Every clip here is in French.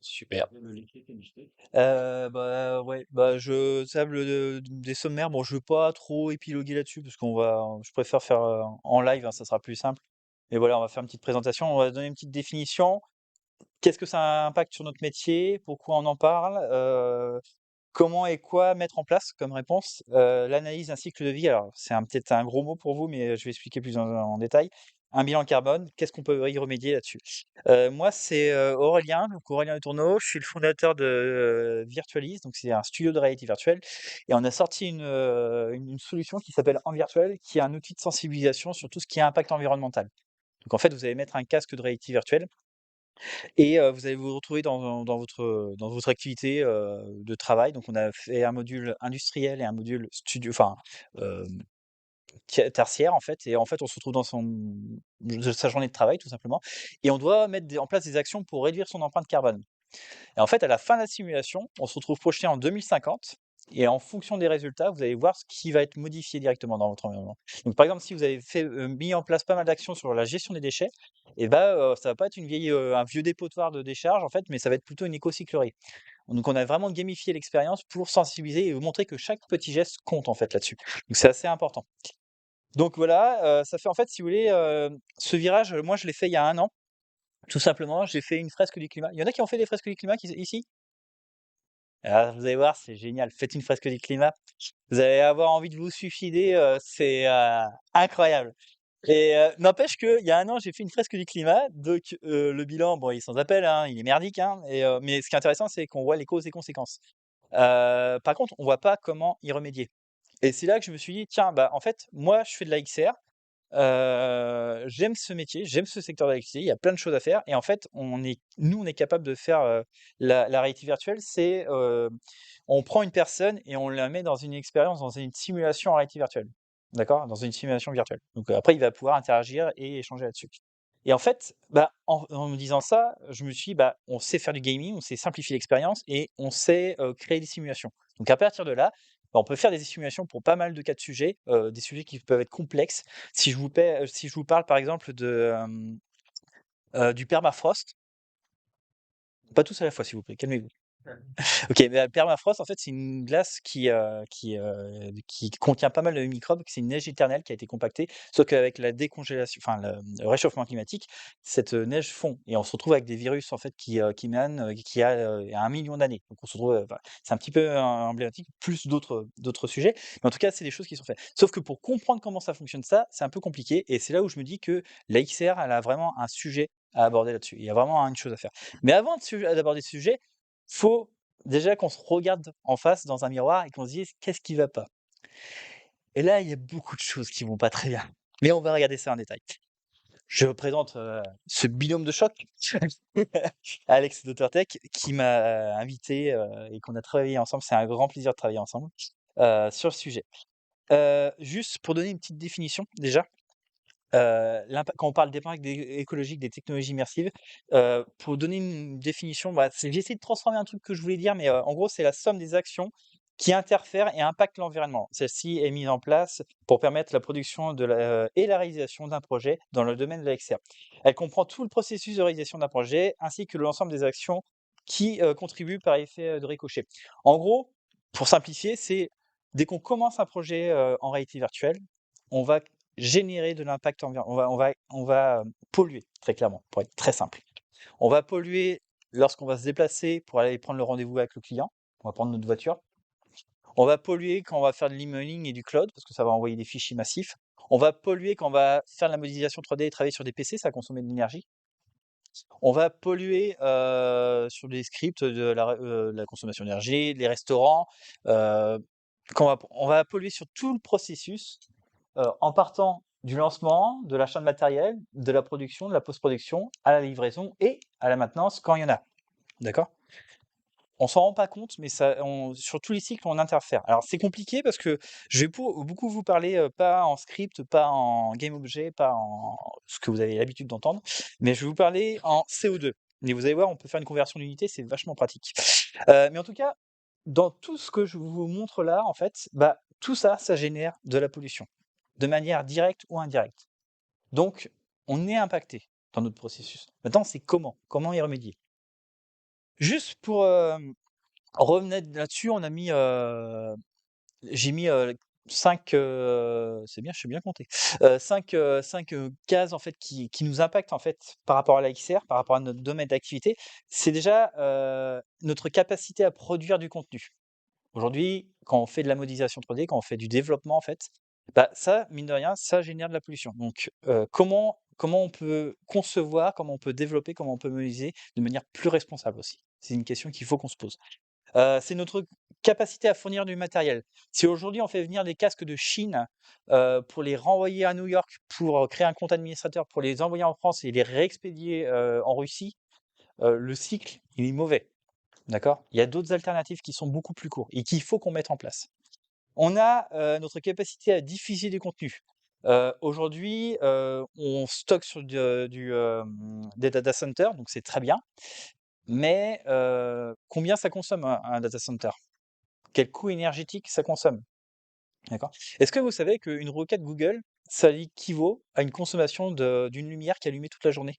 Super. Ouais, bah, je table, des sommaires, bon, je veux pas trop épiloguer là-dessus parce je préfère faire, en live, hein, ça sera plus simple. Et voilà, on va faire une petite présentation, on va donner une petite définition. Qu'est-ce que ça impacte sur notre métier? Pourquoi on en parle? Comment et quoi mettre en place comme réponse? L'analyse d'un cycle de vie, alors c'est peut-être un gros mot pour vous, mais je vais expliquer plus en détail. Un bilan carbone, qu'est-ce qu'on peut y remédier là-dessus? Moi, c'est, Aurélien, donc Aurélien Letourneau, je suis le fondateur de, Virtualis, donc c'est un studio de réalité virtuelle et on a sorti une solution qui s'appelle Envirtuel, qui est un outil de sensibilisation sur tout ce qui est impact environnemental. Donc en fait, vous allez mettre un casque de réalité virtuelle et vous allez vous retrouver dans votre activité, de travail. Donc on a fait un module industriel et un module studio enfin, hem, tertiaire en fait et en fait on se retrouve dans sa journée de travail tout simplement et on doit mettre en place des actions pour réduire son empreinte carbone. Et en fait, à la fin de la simulation, on se retrouve projeté en 2050 et en fonction des résultats, vous allez voir ce qui va être modifié directement dans votre environnement. Donc, par exemple, si vous avez mis en place pas mal d'actions sur la gestion des déchets, et ben, ça va pas être un vieux dépotoir de décharge en fait, mais ça va être plutôt une écocyclerie. Donc, on a vraiment gamifié l'expérience pour sensibiliser et vous montrer que chaque petit geste compte en fait là-dessus. Donc, c'est assez important. Donc voilà, ça fait en fait, si vous voulez, ce virage, moi je l'ai fait il y a 1 an. Tout simplement, j'ai fait une fresque du climat. Il y en a qui ont fait des fresques du climat ici? Ah, vous allez voir, c'est génial. Faites une fresque du climat. Vous allez avoir envie de vous suicider, c'est, incroyable. Et n'empêche qu'il y a 1 an, j'ai fait une fresque du climat, donc le bilan, bon, il est sans appel, hein, il est merdique, hein, mais ce qui est intéressant, c'est qu'on voit les causes et conséquences. Par contre, on voit pas comment y remédier. Et c'est là que je me suis dit: «Tiens, bah, en fait, moi, je fais de la XR, j'aime ce métier, j'aime ce secteur d'activité, il y a plein de choses à faire et en fait, on est capable de faire, la réalité virtuelle, on prend une personne et on la met dans une expérience, dans une simulation en réalité virtuelle. D'accord? Dans une simulation virtuelle. Donc, après il va pouvoir interagir et échanger là-dessus. Et en fait, bah, en me disant ça, je me suis dit: «Bah, on sait faire du gaming, on sait simplifier l'expérience et on sait, créer des simulations». Donc à partir de là, bah, on peut faire des simulations pour pas mal de cas de sujets, des sujets qui peuvent être complexes. Si je vous parle par exemple du permafrost, pas tous à la fois s'il vous plaît, calmez-vous. OK, bah, le permafrost, en fait, c'est une glace qui contient pas mal de microbes, c'est une neige éternelle qui a été compactée, sauf qu'avec la décongélation enfin le réchauffement climatique, cette, neige fond et on se retrouve avec des virus, en fait, qui émanent, il y a 1 million d'années. Donc on se retrouve, enfin, c'est un petit peu emblématique, plus d'autres sujets, mais en tout cas, c'est des choses qui sont faites. Sauf que pour comprendre comment ça fonctionne ça, c'est un peu compliqué et c'est là où je me dis que la XR, elle a vraiment un sujet à aborder là-dessus. Il y a vraiment une chose à faire. Mais avant d'aborder ce sujet, faut déjà qu'on se regarde en face dans un miroir et qu'on se dise: «Qu'est-ce qui va pas?» Et là, il y a beaucoup de choses qui vont pas très bien. Mais on va regarder ça en détail. Je vous présente, ce binôme de choc, Alex d'Autortech, qui m'a invité, et qu'on a travaillé ensemble. C'est un grand plaisir de travailler ensemble, sur le sujet. Juste pour donner une petite définition déjà, quand on parle d'impact écologique des technologies immersives, pour donner une définition, bah, j'ai essayé de transformer un truc que je voulais dire, mais en gros, c'est la somme des actions qui interfèrent et impactent l'environnement. Celle-ci est mise en place pour permettre la production et la réalisation d'un projet dans le domaine de la XR. Elle comprend tout le processus de réalisation d'un projet, ainsi que l'ensemble des actions qui contribuent par effet de ricochet. En gros, pour simplifier, c'est dès qu'on commence un projet en réalité virtuelle, on va générer de l'impact on va polluer, très clairement, pour être très simple. On va polluer lorsqu'on va se déplacer pour aller prendre le rendez-vous avec le client. On va prendre notre voiture. On va polluer quand on va faire de l'emailing et du cloud, parce que ça va envoyer des fichiers massifs. On va polluer quand on va faire de la modélisation 3D et travailler sur des PC, ça va consommer de l'énergie. On va polluer, sur des scripts de la consommation d'énergie, les restaurants, quand on va polluer sur tout le processus, en partant du lancement, de l'achat de matériel, de la production, de la post-production, à la livraison et à la maintenance quand il y en a. D'accord? On s'en rend pas compte, mais sur tous les cycles, on interfère. Alors c'est compliqué parce que je vais beaucoup vous parler, pas en script, pas en game objet, pas en ce que vous avez l'habitude d'entendre, mais je vais vous parler en CO2. Et vous allez voir, on peut faire une conversion d'unité, c'est vachement pratique. Mais en tout cas, dans tout ce que je vous montre là, en fait, bah, tout ça, ça génère de la pollution, de manière directe ou indirecte. Donc, on est impacté dans notre processus. Maintenant, c'est comment? Comment y remédier? Juste pour, revenir là-dessus, on a mis, j'ai mis, 5, c'est bien, je sais bien compter, 5 cases en fait qui nous impactent en fait par rapport à la XR, par rapport à notre domaine d'activité. C'est déjà, notre capacité à produire du contenu. Aujourd'hui, quand on fait de la modélisation 3D, quand on fait du développement en fait, bah, ça, mine de rien, ça génère de la pollution. Donc, comment on peut concevoir, comment on peut développer, comment on peut modéliser de manière plus responsable aussi? C'est une question qu'il faut qu'on se pose. C'est notre capacité à fournir du matériel. Si aujourd'hui on fait venir des casques de Chine, pour les renvoyer à New York, pour, créer un compte administrateur, pour les envoyer en France et les réexpédier, en Russie, le cycle, il est mauvais, d'accord? Il y a d'autres alternatives qui sont beaucoup plus courts et qu'il faut qu'on mette en place. On a, notre capacité à diffuser du contenu. Aujourd'hui, on stocke sur des data centers, donc c'est très bien, mais, combien ça consomme un data center? Quel coût énergétique ça consomme, d'accord? Est-ce que vous savez qu'une requête Google, ça équivaut à une consommation d'une lumière qui est allumée toute la journée,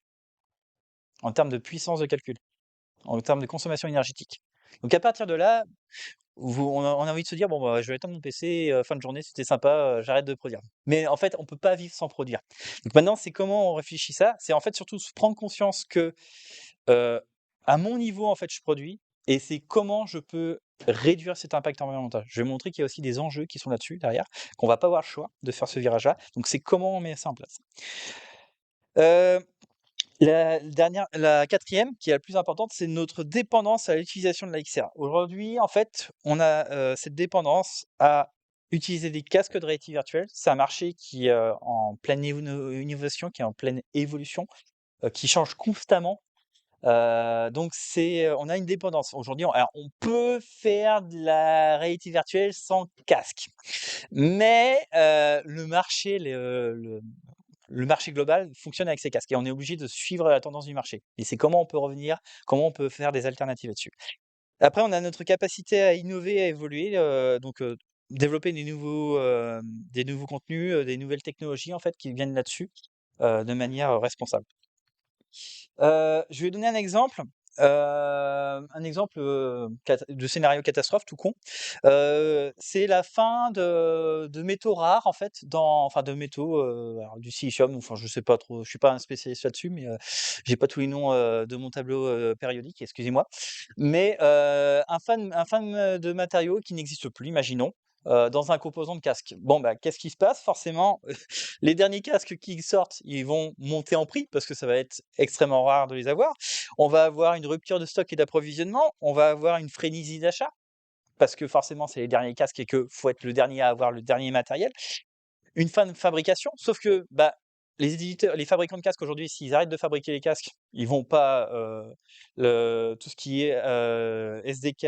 en termes de puissance de calcul, en termes de consommation énergétique? Donc à partir de là, on a envie de se dire: «Bon, bah, je vais éteindre mon PC, fin de journée, c'était sympa, j'arrête de produire». Mais en fait, on peut pas vivre sans produire. Donc maintenant, c'est comment on réfléchit ça? C'est en fait surtout se prendre conscience que, heu, à mon niveau, en fait, je produis et c'est comment je peux réduire cet impact environnemental. Je vais montrer qu'il y a aussi des enjeux qui sont là-dessus derrière, qu'on va pas avoir le choix de faire ce virage-là. Donc c'est comment on met ça en place. Heu, la quatrième, qui est la plus importante, c'est notre dépendance à l'utilisation de la XR. Aujourd'hui, en fait, on a, cette dépendance à utiliser des casques de réalité virtuelle. C'est un marché qui est, en pleine innovation, qui est en pleine évolution, qui change constamment. Donc on a une dépendance. Aujourd'hui, on peut faire de la réalité virtuelle sans casque, mais le marché global fonctionne avec ces casques et on est obligé de suivre la tendance du marché et c'est comment on peut revenir, comment on peut faire des alternatives là-dessus. Après, on a notre capacité à innover, à évoluer, développer des nouveaux contenus, des nouvelles technologies en fait qui viennent là-dessus, de manière, responsable. Je vais donner un exemple, de scénario catastrophe tout con. C'est la fin de métaux rares en fait de métaux, alors du silicium, enfin je sais pas trop, je suis pas un spécialiste là-dessus, mais, j'ai pas tous les noms, de mon tableau, périodique, excusez-moi. Mais, un fan de matériaux qui n'existe plus, imaginons, dans un composant de casque. Bon, bah, qu'est-ce qui se passe? Forcément, les derniers casques qui sortent, ils vont monter en prix parce que ça va être extrêmement rare de les avoir. On va avoir une rupture de stock et d'approvisionnement. On va avoir une frénésie d'achat parce que forcément, c'est les derniers casques et qu'il faut être le dernier à avoir le dernier matériel. Une fin de fabrication, sauf que bah, les fabricants de casques aujourd'hui, s'ils arrêtent de fabriquer les casques, ils vont pas, tout ce qui est SDK,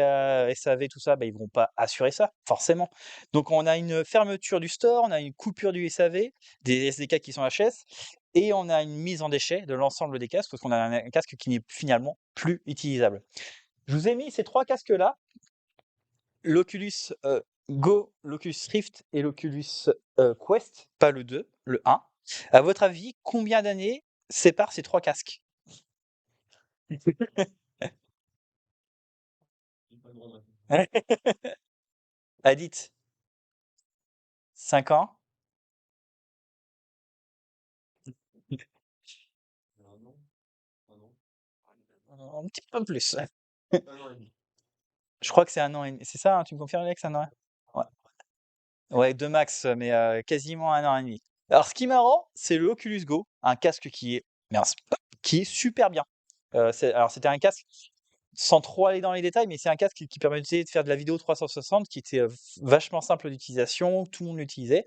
SAV, tout ça, bah, ils vont pas assurer ça, forcément. Donc on a une fermeture du store, on a une coupure du SAV, des SDK qui sont HS, et on a une mise en déchet de l'ensemble des casques, parce qu'on a un casque qui n'est finalement plus utilisable. Je vous ai mis ces trois casques-là, l'Oculus Go, l'Oculus Rift et l'Oculus Quest, pas le 2, le 1. À votre avis, combien d'années séparent ces trois casques? Hadith, 5 ans? Un petit peu plus. Je crois que c'est un an et demi. C'est ça, hein, tu me confirmes, Alex, un an? Ouais, ouais, deux max, mais quasiment un an et demi. Alors, ce qui est marrant, c'est le Oculus Go, un casque mince, qui est super bien. Alors, c'était un casque sans trop aller dans les détails, mais c'est un casque qui permettait de faire de la vidéo 360 qui était, vachement simple d'utilisation, tout le monde l'utilisait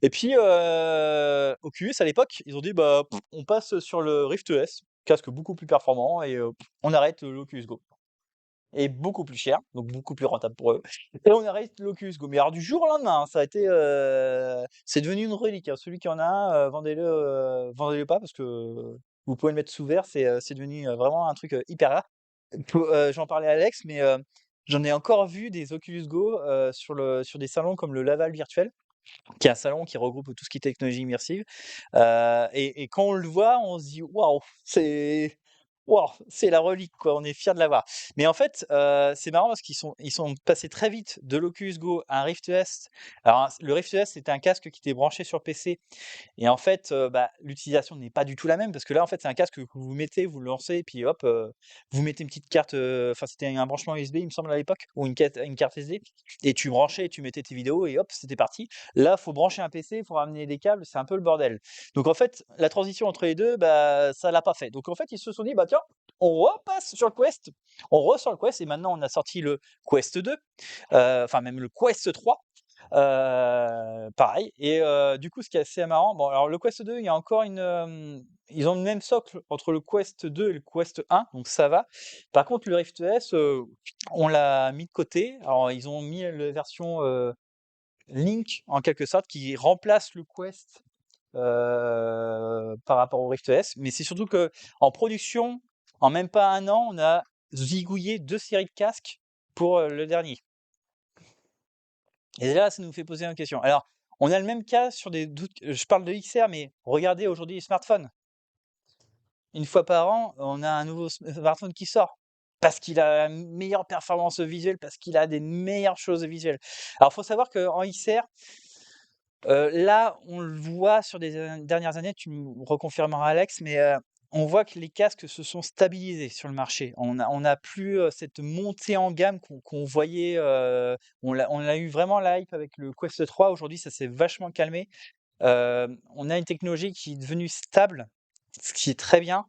et puis, Oculus à l'époque, ils ont dit: «Bah, on passe sur le Rift S, casque beaucoup plus performant et on arrête l'Oculus Go» et beaucoup plus cher, donc beaucoup plus rentable pour eux et on arrête l'Oculus Go. Mais alors du jour au lendemain, hein, ça a été, c'est devenu une relique, hein. Celui qui en a un, vendez-le pas parce que vous pouvez le mettre sous verre, c'est devenu, vraiment un truc, hyper rare. J'en parlais à Alex, mais j'en ai encore vu des Oculus Go, sur des salons comme le Laval Virtuel, qui est un salon qui regroupe tout ce qui est technologie immersive, et quand on le voit, on se dit: «Waouh!» Waouh, c'est la relique, quoi, on est fiers de l'avoir. Mais en fait, c'est marrant parce qu'ils sont passés très vite de l'Oculus Go à un Rift ES. Alors, le Rift ES, c'était un casque qui était branché sur PC et en fait, bah, l'utilisation n'est pas du tout la même parce que là, en fait, c'est un casque que vous mettez, vous le lancez et puis hop, vous mettez une petite carte, enfin, c'était un branchement USB, il me semble, à l'époque, ou une carte SD et tu branchais et tu mettais tes vidéos et hop, c'était parti. Là, faut brancher un PC, faut ramener des câbles, c'est un peu le bordel. Donc en fait, la transition entre les 2, bah, ça l'a pas fait. Donc en fait, ils se sont dit: «Bah, tiens, on repasse sur le Quest, on ressort le Quest» et maintenant on a sorti le Quest 2, enfin même le Quest 3. Pareil et du coup, ce qui est assez marrant, bon alors le Quest 2, il y a encore ils ont le même socle entre le Quest 2 et le Quest 1, donc ça va. Par contre, le Rift S, on l'a mis de côté. Alors ils ont mis la version, Link en quelque sorte qui remplace le Quest, par rapport au Rift S, mais c'est surtout que en production, en même pas un an, on a zigouillé 2 séries de casques pour, le dernier. Et là, ça nous fait poser une question. Alors, on a le même cas sur des doutes. Je parle de XR, mais regardez aujourd'hui les smartphones. Une fois par an, on a un nouveau smartphone qui sort. Parce qu'il a une meilleure performance visuelle, parce qu'il a des meilleures choses visuelles. Alors, il faut savoir qu'en XR, là, on le voit sur des dernières années, tu me reconfirmeras Alex, mais on voit que les casques se sont stabilisés sur le marché. On a plus, cette montée en gamme qu'on voyait, on a eu vraiment la hype avec le Quest 3. Aujourd'hui, ça s'est vachement calmé. On a une technologie qui est devenue stable, ce qui est très bien.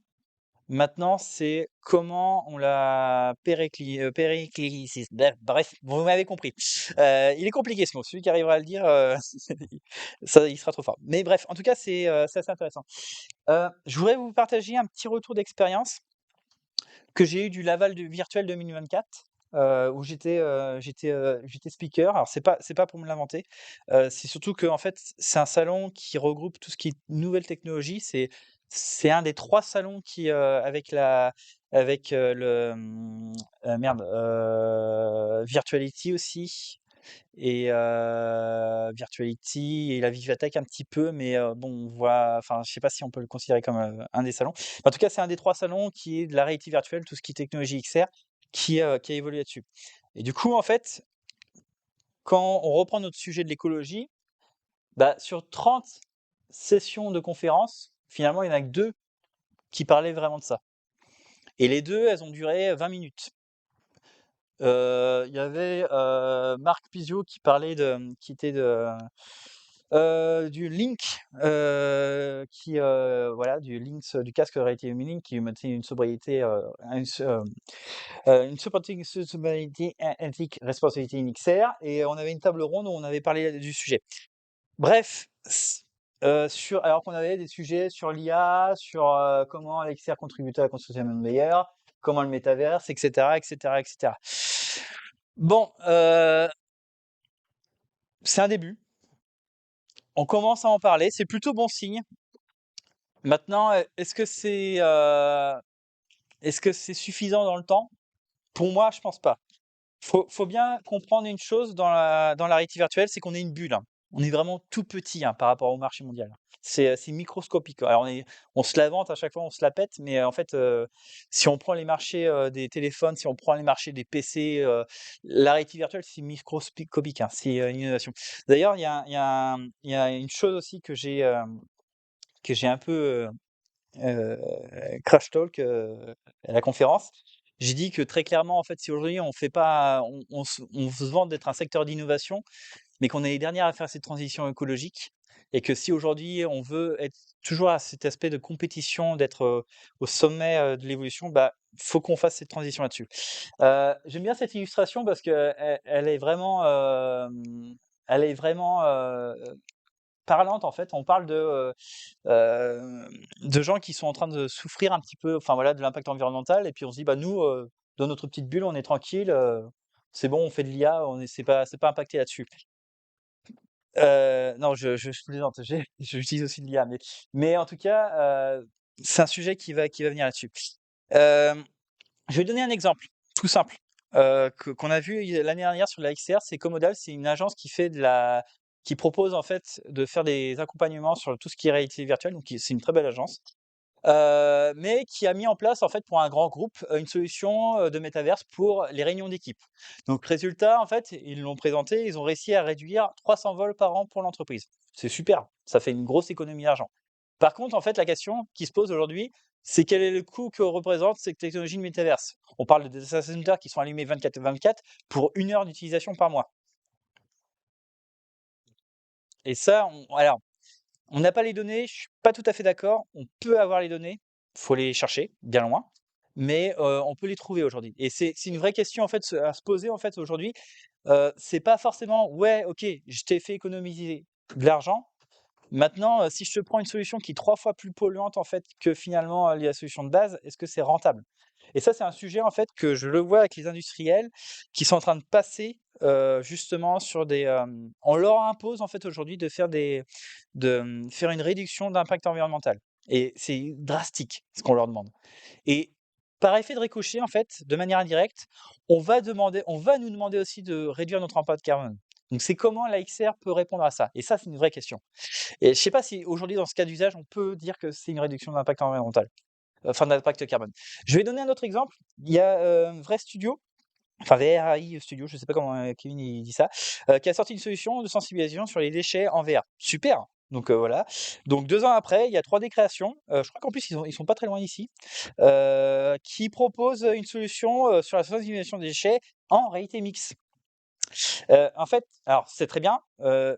Maintenant, c'est comment on la bref, vous m'avez compris. Il est compliqué ce mot, celui qui arrivera à le dire, ça il sera trop fort. Mais bref, en tout cas, c'est assez intéressant. Je voudrais vous partager un petit retour d'expérience que j'ai eu du Laval de Virtual 2024, où j'étais speaker. Alors c'est pas pour me lamenter, c'est surtout que en fait, c'est un salon qui regroupe tout ce qui est nouvelles technologies. C'est un des 3 salons qui, avec, merde, Virtuality aussi et Virtuality et la Vivatech un petit peu, mais bon, on voit enfin, je sais pas si on peut le considérer comme, un des salons. En tout cas, c'est un des 3 salons qui est de la réalité virtuelle, tout ce qui est technologie XR, qui a évolué là-dessus. Et du coup, en fait, quand on reprend notre sujet de l'écologie, bah, sur 30 sessions de conférences, finalement, il y en a que 2 qui parlaient vraiment de ça. Et les 2, elles ont duré 20 minutes. Il y avait, Marc Pizio qui était du Link, voilà, du casque de réalité numérique qui mettait une sobriété, une sobriété éthique, responsabilité in XR et on avait une table ronde où on avait parlé du sujet. Bref, alors qu'on avait des sujets sur l'IA, sur, comment l'XR contribuait à la construction d'un monde meilleur, comment le métaverse et cetera et cetera et cetera. Bon, c'est un début. On commence à en parler, c'est plutôt bon signe. Maintenant, est-ce que c'est suffisant dans le temps? Pour moi, je pense pas. Faut bien comprendre une chose dans la réalité virtuelle, c'est qu'on est une bulle, hein. On est vraiment tout petit, hein, par rapport au marché mondial. C'est microscopique. Alors on se la vante à chaque fois, on se la pète, mais en fait, si on prend les marchés, des téléphones, si on prend les marchés des PC, la réalité virtuelle, c'est microscopique, hein, c'est, une innovation. D'ailleurs, il y a une chose aussi que j'ai un peu, crash talk, à la conférence. J'ai dit que très clairement, en fait, si aujourd'hui on fait pas on se vante d'être un secteur d'innovation, mais qu'on est les derniers à faire cette transition écologique et que si aujourd'hui on veut être toujours à cet aspect de compétition, d'être, au sommet, de l'évolution, bah, faut qu'on fasse cette transition là-dessus. J'aime bien cette illustration parce elle est vraiment, parlante en fait. On parle de gens qui sont en train de souffrir un petit peu, enfin voilà, de l'impact environnemental et puis on se dit: «Bah nous, dans notre petite bulle, on est tranquille, c'est bon, on fait de l'IA, on est c'est pas impacté là-dessus». Non, je plaisante, j'utilise aussi de l'IA, mais en tout cas, c'est un sujet qui va venir là-dessus. Hem, je vais donner un exemple tout simple, qu'on a vu l'année dernière sur la XR, c'est Comodal, c'est une agence qui propose en fait de faire des accompagnements sur tout ce qui est réalité virtuelle, donc c'est une très belle agence. mais qui a mis en place, en fait, pour un grand groupe, une solution, de métaverse pour les réunions d'équipe. Donc résultat, en fait, ils l'ont présenté, ils ont réussi à réduire 300 vols par an pour l'entreprise. C'est super, ça fait une grosse économie d'argent. Par contre, en fait, la question qui se pose aujourd'hui, c'est quel est le coût que représente cette technologie de métaverse? On parle de data centers qui sont allumés 24/24 pour 1 heure d'utilisation par mois et ça, on n'a pas les données, je suis pas tout à fait d'accord. On peut avoir les données, faut les chercher bien loin, mais on peut les trouver aujourd'hui et c'est une vraie question, en fait, à se poser, en fait, aujourd'hui. C'est pas forcément: «Ouais, OK, je t'ai fait économiser de l'argent. Maintenant, si je te prends une solution qui est 3 fois plus polluante, en fait, que finalement, la solution de base, est-ce que c'est rentable?» Et ça, c'est un sujet, en fait, que je le vois avec les industriels qui sont en train de passer, justement sur on leur impose, en fait, aujourd'hui faire une réduction d'impact environnemental et c'est drastique ce qu'on leur demande et par effet de ricochet, en fait, de manière indirecte, on va nous demander aussi de réduire notre empreinte carbone. Donc c'est comment la XR peut répondre à ça? Et ça, c'est une vraie question. Et je sais pas si aujourd'hui, dans ce cas d'usage, on peut dire que c'est une réduction d'impact environnemental, enfin d'impact carbone. Je vais donner un autre exemple. Il y a, Vrai Studio, enfin VRAI Studio, je sais pas comment, Kevin il dit ça, qui a sorti une solution de sensibilisation sur les déchets en VR. Super! Donc, voilà. Donc 2 ans après, il y a 3D Création, je crois qu'en plus ils sont pas très loin d'ici, qui propose, une solution, sur la sensibilisation des déchets en réalité mixte. En fait, alors c'est très bien,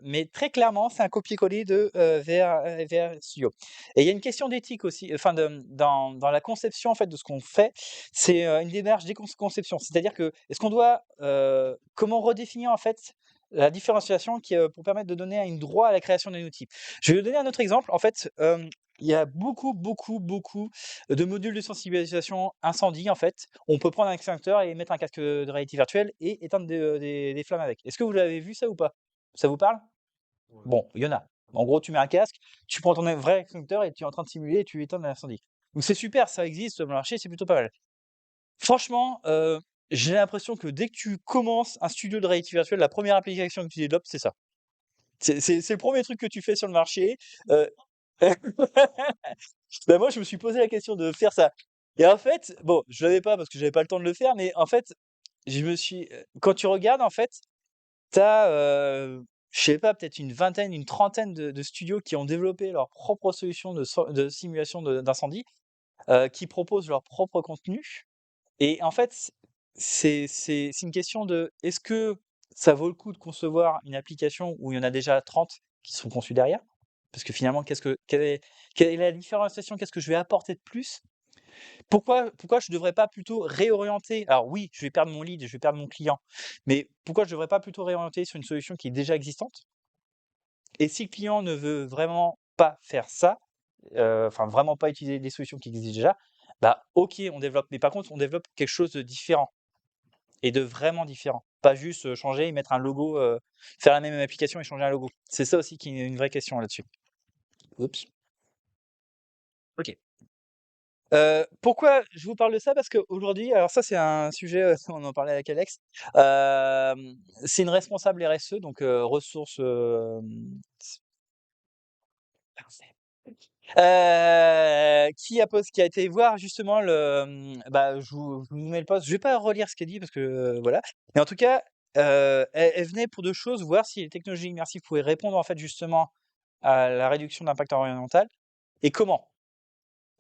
mais très clairement, c'est un copier-coller de, VR Studio et il y a une question d'éthique aussi, enfin dans la conception, en fait, de ce qu'on fait, c'est, une démarche d'éco-conception. C'est-à-dire que, est-ce qu'on doit, comment redéfinir, en fait, la différenciation pour permettre de donner un droit à la création d'un outil? Je vais vous donner un autre exemple. En fait, il y a beaucoup, beaucoup, beaucoup de modules de sensibilisation incendie, en fait. On peut prendre un extincteur et mettre un casque, de réalité virtuelle et éteindre des flammes avec. Est-ce que vous l'avez vu ça ou pas? Ça vous parle? Bon, il y en a. En gros, tu mets un casque, tu prends ton vrai extincteur et tu es en train de simuler et tu éteins l'incendie. Donc c'est super, ça existe sur le marché, c'est plutôt pas mal. Franchement, j'ai l'impression que dès que tu commences un studio de réalité virtuelle, la première application que tu développes, c'est ça. C'est le premier truc que tu fais sur le marché, heu Bah, moi, je me suis posé la question de faire ça et en fait, bon, je l'avais pas parce que j'avais pas le temps de le faire, mais en fait, quand tu regardes, en fait, tu as, je sais pas, peut-être une vingtaine, une trentaine de studios qui ont développé leur propre solution de simulation d'incendie, qui proposent leur propre contenu et en fait, c'est une question de: est-ce que ça vaut le coup de concevoir une application où il y en a déjà 30 qui sont conçues derrière? Parce que finalement, quelle est la différenciation? Qu'est-ce que je vais apporter de plus? Pourquoi je devrais pas plutôt réorienter? Alors oui, je vais perdre mon lead, je vais perdre mon client, mais pourquoi je devrais pas plutôt réorienter sur une solution qui est déjà existante? Et si le client ne veut vraiment pas faire ça, enfin vraiment pas utiliser des solutions qui existent déjà, bah OK, on développe, mais par contre, on développe quelque chose de différent et de vraiment différent. Pas juste, changer et mettre un logo, faire la même application et changer un logo. C'est ça aussi qui est une vraie question là-dessus. Oups. OK. Pourquoi je vous parle de ça? Parce qu'aujourd'hui, alors ça, c'est un sujet, on en parlait avec Alex, c'est une responsable RSE, donc ressources, qui a été voir justement bah, je vous mets le post. Je vais pas relire ce qu'elle dit parce que, voilà. Mais en tout cas, elle venait pour 2 choses, voir si les technologies immersives pouvaient répondre, en fait, justement à la réduction d'impact environnemental et comment.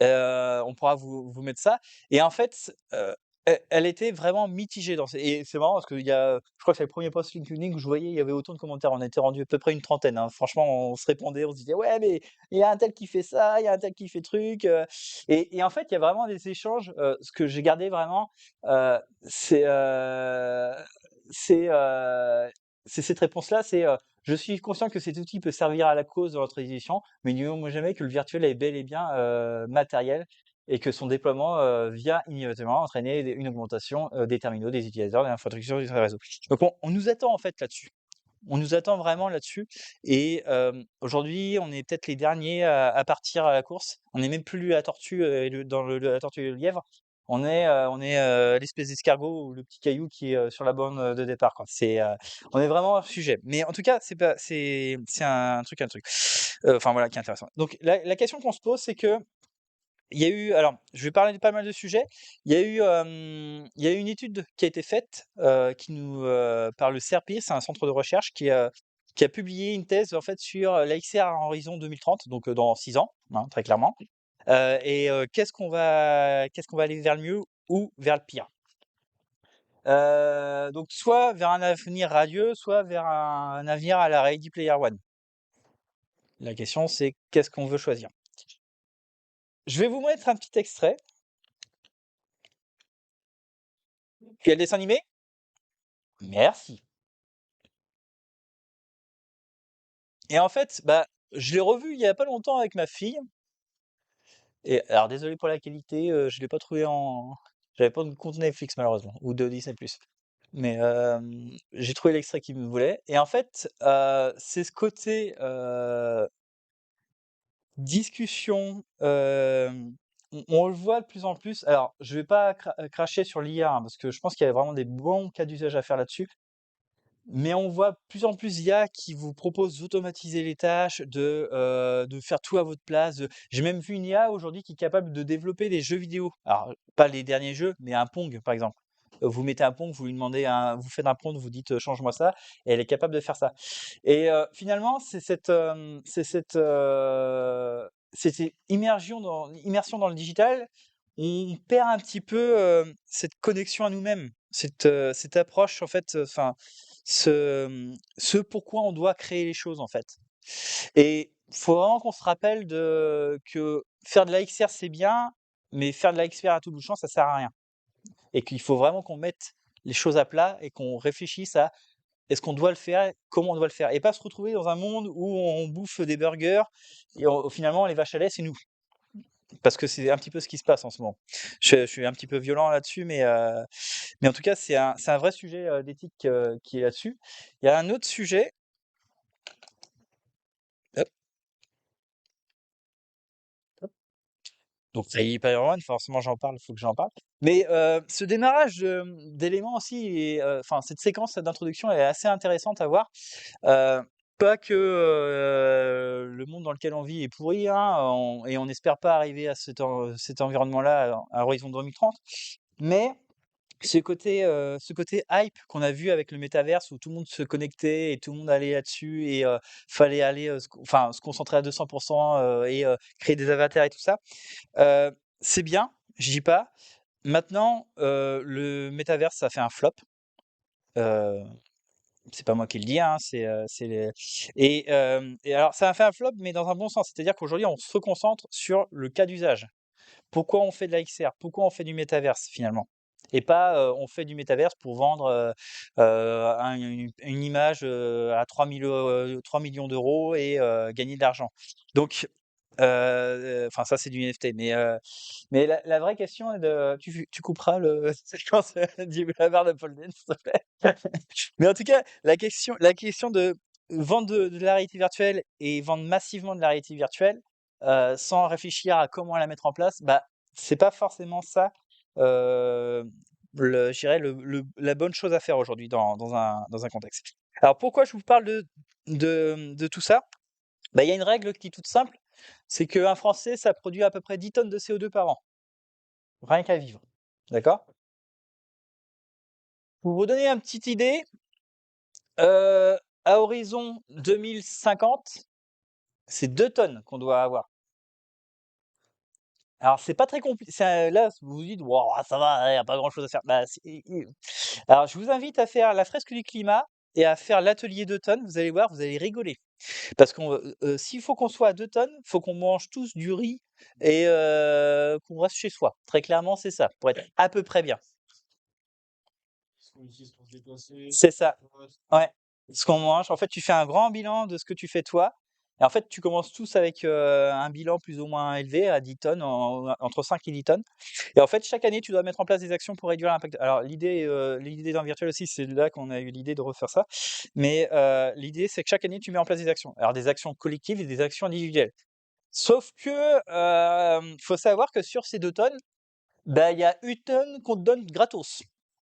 On pourra vous mettre ça et en fait, elle était vraiment mitigée dans ces et c'est marrant parce qu'il y a je crois que c'est le premier post LinkedIn où je voyais, il y avait autant de commentaires. On était rendu à peu près une trentaine, hein. Franchement, on se répondait, on se disait: «Ouais, mais il y a un tel qui fait ça, il y a un tel qui fait truc», et en fait, il y a vraiment des échanges, ce que j'ai gardé vraiment, heu, c'est, heu, c'est, heu, c'est cette réponse-là, «Je suis conscient que cet outil peut servir à la cause de notre transition, mais n'oublions jamais que le virtuel est bel et bien, matériel et que son déploiement, vient inévitablement entraîner une augmentation, des terminaux, des utilisateurs, de l'infrastructure du réseau. Donc on nous attend en fait là-dessus. On nous attend vraiment là-dessus et aujourd'hui, on est peut-être les derniers à partir à la course. On n'est même plus la tortue, et le dans le la tortue et le lièvre. On est l'espèce d'escargot ou le petit caillou qui est, sur la borne, de départ, quoi. On est vraiment hors sujet. Mais en tout cas, c'est un truc, enfin voilà, qui est intéressant. Donc la question qu'on se pose, c'est que il y a eu, alors, je vais parler de pas mal de sujets. Il y a eu une étude qui a été faite par le CERPI, c'est un centre de recherche qui a publié une thèse en fait sur l'AXR à horizon 2030, donc dans 6 ans, hein, très clairement. Qu'est-ce qu'on va aller vers le mieux ou vers le pire? Donc soit vers un avenir radieux, soit vers un avenir à la Ready Player One. La question c'est qu'est-ce qu'on veut choisir? Je vais vous mettre un petit extrait. Tu as le dessin animé? Merci. Et en fait, bah, je l'ai revu il y a pas longtemps avec ma fille. Et alors désolé pour la qualité, je l'ai pas trouvé en j'avais pas de compte Netflix malheureusement ou de Disney+. Mais j'ai trouvé l'extrait qu'il me voulait et en fait, c'est ce côté, discussion, on le voit de plus en plus. Alors je vais pas cracher sur l'IA, hein, parce que je pense qu'il y a vraiment des bons cas d'usage à faire là-dessus. Mais on voit de plus en plus d'IA qui vous propose d'automatiser les tâches, de faire tout à votre place. J'ai même vu une IA aujourd'hui qui est capable de développer des jeux vidéo. Alors, pas les derniers jeux, mais un Pong, par exemple. Vous mettez un Pong, vous lui demandez vous faites un prompt, vous dites change-moi ça, et elle est capable de faire ça. Et finalement, c'est cette immersion dans le digital, on perd un petit peu cette connexion à nous-mêmes, cette approche en fait, enfin ce pourquoi on doit créer les choses en fait. Et faut vraiment qu'on se rappelle que faire de la XR c'est bien, mais faire de la XR à tout bout de champ ça sert à rien. Et qu'il faut vraiment qu'on mette les choses à plat et qu'on réfléchisse à est-ce qu'on doit le faire, comment on doit le faire, et pas se retrouver dans un monde où on bouffe des burgers et finalement les vaches à lait c'est nous. Parce que c'est un petit peu ce qui se passe en ce moment. Je suis un petit peu violent là-dessus, mais en tout cas, c'est un vrai sujet d'éthique qui est là-dessus. Il y a un autre sujet. Hop, hop. Donc, Ready Player One, forcément, j'en parle, il faut que j'en parle. Mais ce démarrage d'éléments aussi, enfin, cette séquence d'introduction est assez intéressante à voir. Euh, Pas que le monde dans lequel on vit est pourri, hein, et on n'espère pas arriver à cet environnement-là à horizon 2030, mais ce côté hype qu'on a vu avec le métaverse où tout le monde se connectait et tout le monde allait là-dessus et fallait aller se concentrer à 200% et créer des avatars et tout ça, euh, c'est bien, je dis pas. Maintenant, le métaverse, ça fait un flop. Euh, c'est pas moi qui le dis, hein, c'est et alors ça a fait un flop, mais dans un bon sens. C'est-à-dire qu'aujourd'hui, on se concentre sur le cas d'usage. Pourquoi on fait de la XR? Pourquoi on fait du métaverse finalement? Et pas on fait du métaverse pour vendre une image à 3 millions d'euros et gagner de l'argent. Donc, enfin, ça, c'est du NFT. Mais la vraie question est de. Tu couperas le séquence du boulevard de Paul Dance, s'il te plaît. Mais en tout cas, la question de vendre de la réalité virtuelle et vendre massivement de la réalité virtuelle sans réfléchir à comment la mettre en place, bah, c'est pas forcément ça, euh, je dirais, la bonne chose à faire aujourd'hui dans un contexte. Alors pourquoi je vous parle de tout ça? Bah, il y a une règle qui est toute simple, c'est qu'un Français, ça produit à peu près 10 tonnes de CO2 par an, rien qu'à vivre. D'accord? Pour vous donner une petite idée, à horizon 2050, c'est 2 tonnes qu'on doit avoir. Alors c'est pas très compliqué. Là, vous vous dites, wow, ça va, il n'y a pas grand-chose à faire. Bah, alors je vous invite à faire la fresque du climat et à faire l'atelier 2 tonnes. Vous allez voir, vous allez rigoler. Parce s'il faut qu'on soit à 2 tonnes, il faut qu'on mange tous du riz et qu'on reste chez soi. Très clairement, c'est ça, pour être à peu près bien. C'est ça. Ouais. Ce qu'on mange, en fait, tu fais un grand bilan de ce que tu fais toi. Et en fait, tu commences tous avec un bilan plus ou moins élevé à 10 tonnes, entre 5 et 10 tonnes. Et en fait, chaque année, tu dois mettre en place des actions pour réduire l'impact. Alors, l'idée dans le virtuel aussi, c'est là qu'on a eu l'idée de refaire ça. Mais l'idée, c'est que chaque année, tu mets en place des actions. Alors, des actions collectives et des actions individuelles. Sauf que, faut savoir que sur ces 2 tonnes, bah, il y a une tonne qu'on te donne gratos.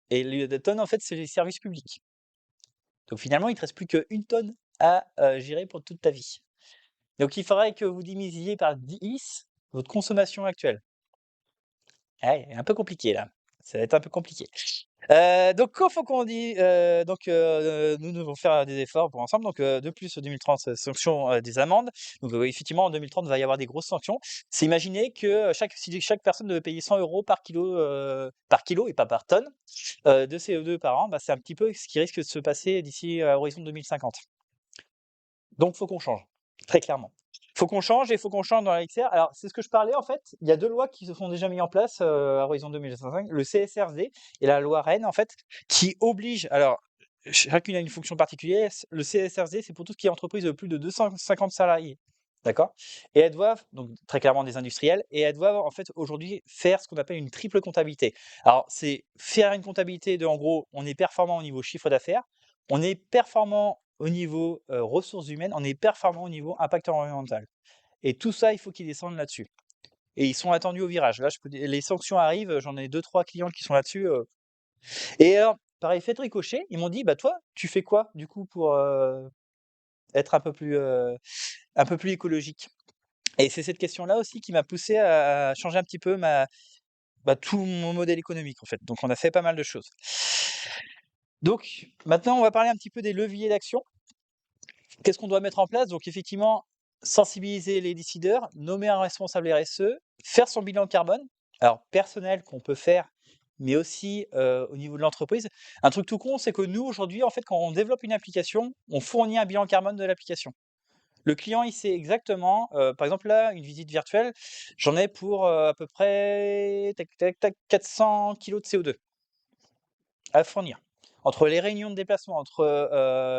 Et les 2 tonnes, en fait, c'est les services publics. Donc finalement, il te reste plus qu'une tonne à gérer pour toute ta vie. Donc il faudrait que vous divisiez par 10 votre consommation actuelle. Ouais, un peu compliqué là. Ça va être un peu compliqué. Donc quand faut qu'on dit, nous devons faire des efforts pour ensemble. Donc, de plus, 2030, sanction, des amendes. Donc, effectivement, en 2030, il va y avoir des grosses sanctions. C'est imaginer que si chaque personne devait payer 100 € par kilo et pas par tonne, de CO2 par an, bah, c'est un petit peu ce qui risque de se passer d'ici à horizon 2050. Donc faut qu'on change, très clairement. Faut qu'on change et faut qu'on change dans la XR. Alors c'est ce que je parlais en fait, il y a 2 lois qui se sont déjà mis en place, à horizon 2025, le CSRD et la loi REEN en fait, qui obligent alors chacune a une fonction particulière. Le CSRD, c'est pour tout ce qui est entreprise de plus de 250 salariés, d'accord? Et elles doivent donc très clairement des industriels et elles doivent en fait aujourd'hui faire ce qu'on appelle une triple comptabilité. Alors c'est faire une comptabilité de en gros, on est performant au niveau chiffre d'affaires, on est performant au niveau, ressources humaines, on est performant au niveau impact environnemental et tout ça, il faut qu'ils descendent là-dessus et ils sont attendus au virage. Là, je peux les sanctions arrivent, j'en ai deux trois clients qui sont là-dessus, et alors, par effet de ricochet, ils m'ont dit: «Bah, toi, tu fais quoi, du coup, pour, être un peu plus écologique?» Et c'est cette question-là aussi qui m'a poussé à changer un petit peu tout mon modèle économique, en fait. Donc on a fait pas mal de choses. Donc maintenant, on va parler un petit peu des leviers d'action. Qu'est-ce qu'on doit mettre en place? Donc effectivement, sensibiliser les décideurs, nommer un responsable RSE, faire son bilan carbone, alors personnel qu'on peut faire, mais aussi au niveau de l'entreprise. Un truc tout con, c'est que nous, aujourd'hui, en fait, quand on développe une application, on fournit un bilan carbone de l'application. Le client, il sait exactement, par exemple là, une visite virtuelle, j'en ai pour à peu près tac, tac, tac, 400 kilos de CO2 à fournir. Entre les réunions de déplacement, entre,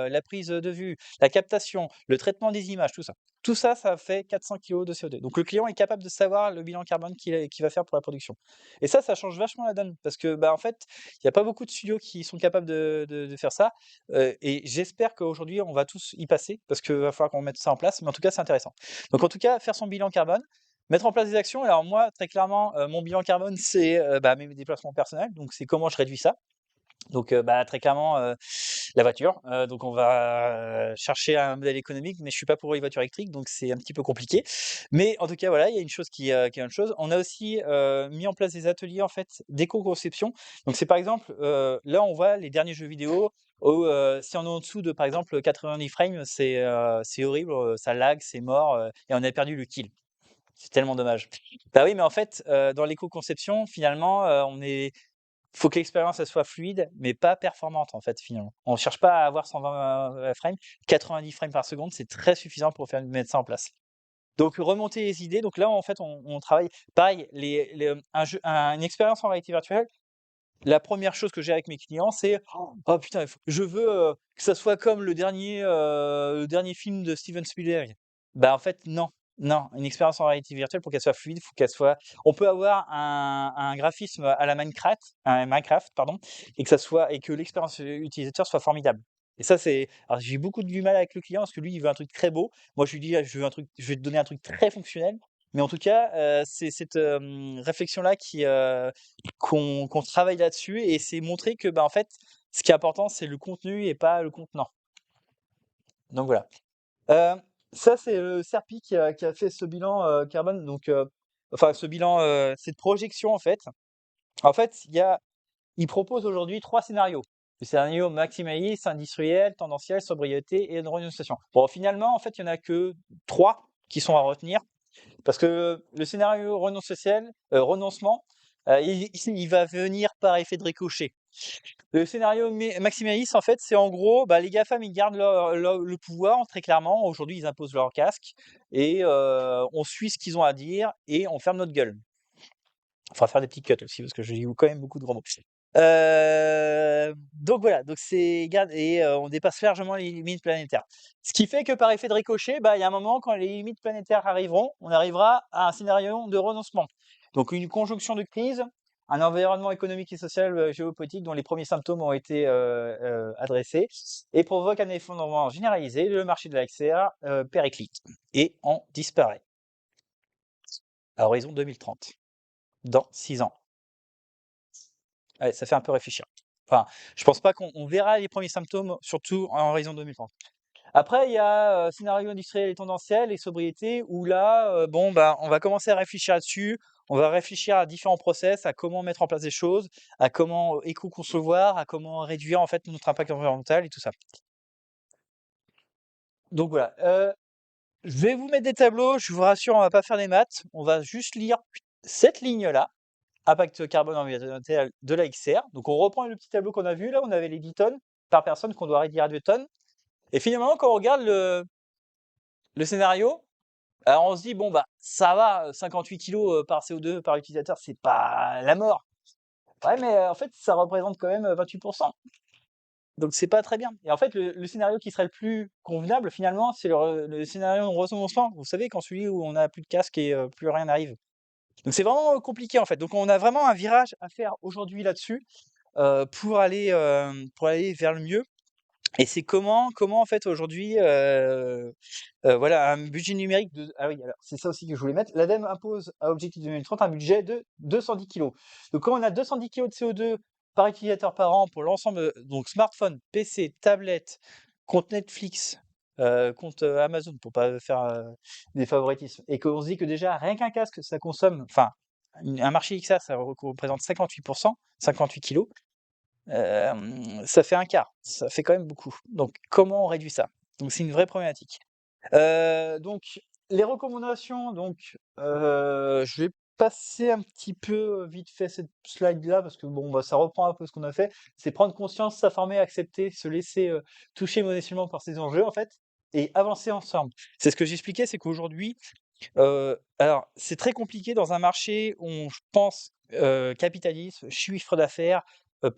la prise de vue, la captation, le traitement des images, tout ça. Tout ça, ça fait 400 kilos de CO2. Donc le client est capable de savoir le bilan carbone qu'il va faire pour la production. Et ça change vachement la donne parce que, bah, en fait, il y a pas beaucoup de studios qui sont capables de faire ça, et j'espère qu'aujourd'hui, on va tous y passer parce qu'il va falloir qu'on mette ça en place, mais en tout cas, c'est intéressant. Donc en tout cas, faire son bilan carbone, mettre en place des actions. Alors moi, très clairement, mon bilan carbone, c'est, mes déplacements personnels, donc c'est comment je réduis ça. Donc, très clairement, la voiture. Donc on va chercher un modèle économique, mais je suis pas pour les voitures électriques, donc c'est un petit peu compliqué. Mais en tout cas, voilà, il y a une chose qui est une chose. On a aussi, mis en place des ateliers, en fait, d'éco-conception. Donc c'est par exemple, là, on voit les derniers jeux vidéo où, si on est en dessous de, par exemple, 90 frames, c'est horrible, ça lag, c'est mort, et on a perdu le kill. C'est tellement dommage. Bah oui, mais en fait, dans l'éco-conception, finalement, faut que l'expérience elle soit fluide, mais pas performante en fait finalement. On cherche pas à avoir 120 frames, 90 frames par seconde, c'est très suffisant pour mettre ça en place. Donc remonter les idées, donc là en fait on travaille pareil, une expérience en réalité virtuelle. La première chose que j'ai avec mes clients, c'est oh putain, je veux que ça soit comme le dernier film de Steven Spielberg. Bah en fait non, non, une expérience en réalité virtuelle pour qu'elle soit fluide, faut qu'elle soit. On peut avoir un graphisme à la Minecraft, un Minecraft pardon, et que l'expérience utilisateur soit formidable. Et ça c'est, alors j'ai beaucoup du mal avec le client parce que lui il veut un truc très beau. Moi je lui dis je veux un truc, je vais te donner un truc très fonctionnel. Mais en tout cas, c'est cette réflexion-là qu'on travaille là-dessus et c'est montrer que, bah, en fait, ce qui est important, c'est le contenu et pas le contenant. Donc voilà. Heu, Ça, c'est le CERPI qui a fait ce bilan, carbone, donc enfin ce bilan, cette projection, en fait. En fait, il propose aujourd'hui 3 scénarios. Le scénario maximaliste, industriel, tendanciel, sobriété et renonciation. Bon, finalement, en fait, il y en a que 3 qui sont à retenir. Parce que le scénario renoncement, il va venir par effet de ricochet. Le scénario maximaliste, en fait, c'est en gros, bah, les GAFAM, ils gardent le pouvoir, très clairement. Aujourd'hui, ils imposent leur casque et on suit ce qu'ils ont à dire et on ferme notre gueule. Enfin, faire des petits cuts aussi, parce que je dis quand même beaucoup de gros mots. Donc voilà, donc c'est garde et on dépasse largement les limites planétaires. Ce qui fait que par effet de ricochet, bah, il y a un moment quand les limites planétaires arriveront, on arrivera à un scénario de renoncement. Donc une conjonction de crise, un environnement économique et social, géopolitique dont les premiers symptômes ont été, adressés et provoque un effondrement généralisé, le marché de la XR, périclite et on disparaît à horizon 2030, dans 6 ans. Ouais, ça fait un peu réfléchir. Enfin, je pense pas qu'on verra les premiers symptômes, surtout en horizon 2030. Après, il y a scénario industriel et tendanciel et sobriété, où là, bon, bah, on va commencer à réfléchir là-dessus. On va réfléchir à différents process, à comment mettre en place des choses, à comment éco-concevoir, à comment réduire en fait notre impact environnemental et tout ça. Donc voilà. Je vais vous mettre des tableaux. Je vous rassure, on va pas faire des maths. On va juste lire cette ligne-là, impact carbone environnemental de la XR. Donc on reprend le petit tableau qu'on a vu là. On avait les 10 tonnes par personne qu'on doit réduire à 2 tonnes. Et finalement, quand on regarde le scénario, alors on se dit, bon, bah, ça va, 58 kilos par CO2 par utilisateur, c'est pas la mort. Ouais, mais en fait, ça représente quand même 28%. Donc c'est pas très bien. Et en fait, le scénario qui serait le plus convenable, finalement, c'est le scénario de recommencement. Vous savez, quand celui où on n'a plus de casque et plus rien n'arrive. Donc c'est vraiment compliqué, en fait. Donc on a vraiment un virage à faire aujourd'hui là-dessus pour aller vers le mieux. Et c'est comment en fait aujourd'hui, voilà, un budget numérique de ah oui, alors c'est ça aussi que je voulais mettre. L'ADEME impose à Objectif 2030 un budget de 210 kilos. Donc quand on a 210 kilos de CO2 par utilisateur par an pour l'ensemble, donc smartphone, PC, tablette, compte Netflix, compte, Amazon pour pas faire, des favoritismes et qu'on se dit que déjà rien qu'un casque ça consomme enfin, un marché XA ça représente 58%, 58 kilos. Ça fait un quart, ça fait quand même beaucoup. Donc comment on réduit ça? Donc c'est une vraie problématique. Donc les recommandations, donc je vais passer un petit peu vite fait cette slide-là parce que bon, bah, ça reprend un peu ce qu'on a fait. C'est prendre conscience, s'informer, accepter, se laisser, toucher émotionnellement par ces enjeux en fait et avancer ensemble. C'est ce que j'expliquais, c'est qu'aujourd'hui, alors c'est très compliqué dans un marché où on pense, capitalisme, chiffre d'affaires,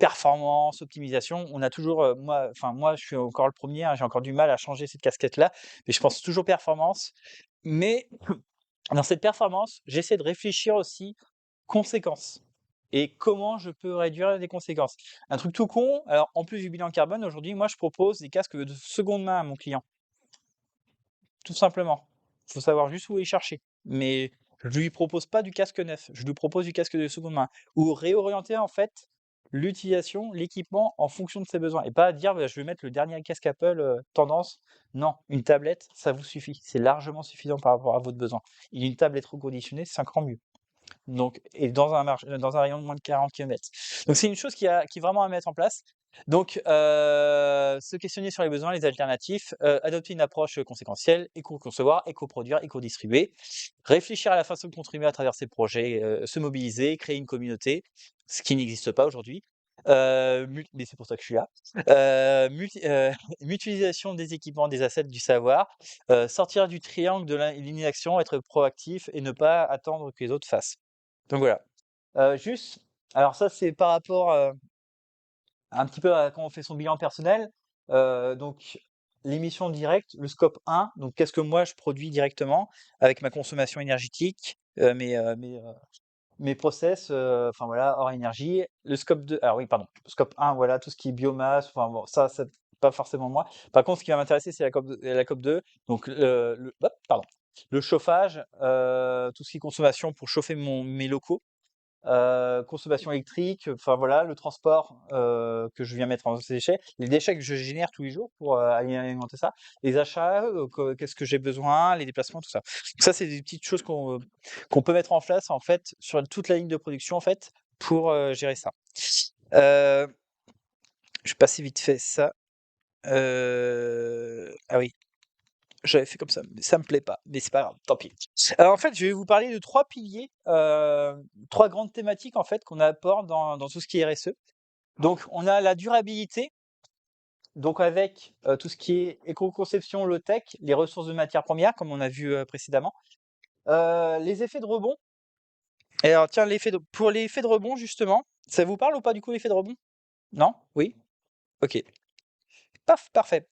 performance, optimisation. On a toujours, moi je suis encore le premier, hein, j'ai encore du mal à changer cette casquette-là, mais je pense toujours performance. Mais dans cette performance, j'essaie de réfléchir aussi conséquences et comment je peux réduire les conséquences. Un truc tout con, alors en plus du bilan carbone, aujourd'hui, moi je propose des casques de seconde main à mon client. Tout simplement. Il faut savoir juste où aller chercher. Mais je lui propose pas du casque neuf, je lui propose du casque de seconde main. Ou réorienter en fait l'utilisation, l'équipement en fonction de ses besoins. Et pas dire bah, je vais mettre le dernier casque Apple tendance. Non, une tablette, ça vous suffit. C'est largement suffisant par rapport à votre besoin. Et une tablette reconditionnée, c'est encore mieux. Donc, et dans un rayon de moins de 40 km. Donc c'est une chose qui est vraiment à mettre en place. Donc, se questionner sur les besoins, les alternatifs, adopter une approche conséquentielle, éco-concevoir, éco-produire, éco-distribuer, réfléchir à la façon de contribuer à travers ces projets, se mobiliser, créer une communauté, ce qui n'existe pas aujourd'hui. Mais c'est pour ça que je suis là. Mutualisation des équipements, des assets, du savoir, sortir du triangle de l'inaction, être proactif et ne pas attendre que les autres fassent. Donc voilà. Juste, alors ça c'est par rapport, un petit peu à quand on fait son bilan personnel. Donc l'émission directe, le scope 1, donc qu'est-ce que moi je produis directement avec ma consommation énergétique, mes process, enfin voilà, hors énergie. Le scope 2, alors oui pardon, scope 1 voilà, tout ce qui est biomasse, enfin bon ça c'est pas forcément moi. Par contre ce qui va m'intéresser c'est la COP 2, donc hop, pardon, le chauffage, tout ce qui est consommation pour chauffer mes locaux. Consommation électrique, enfin voilà, le transport que je viens mettre en déchets, les déchets que je génère tous les jours pour alimenter ça, les achats, qu'est-ce que j'ai besoin, les déplacements, tout ça. Donc ça, c'est des petites choses qu'on peut mettre en place en fait sur toute la ligne de production en fait pour gérer ça. Euh, je vais passer vite fait ça. Ah oui, j'avais fait comme ça, mais ça me plaît pas, mais c'est pas grave, tant pis. Alors en fait, je vais vous parler de 3 piliers, 3 grandes thématiques en fait qu'on apporte dans tout ce qui est RSE. Donc on a la durabilité, donc avec, tout ce qui est éco-conception, low tech, les ressources de matières premières comme on a vu, précédemment. Les effets de rebond et alors tiens, pour l'effet de rebond justement, ça vous parle ou pas du coup l'effet de rebond? Non? Oui? OK. Paf, parfait.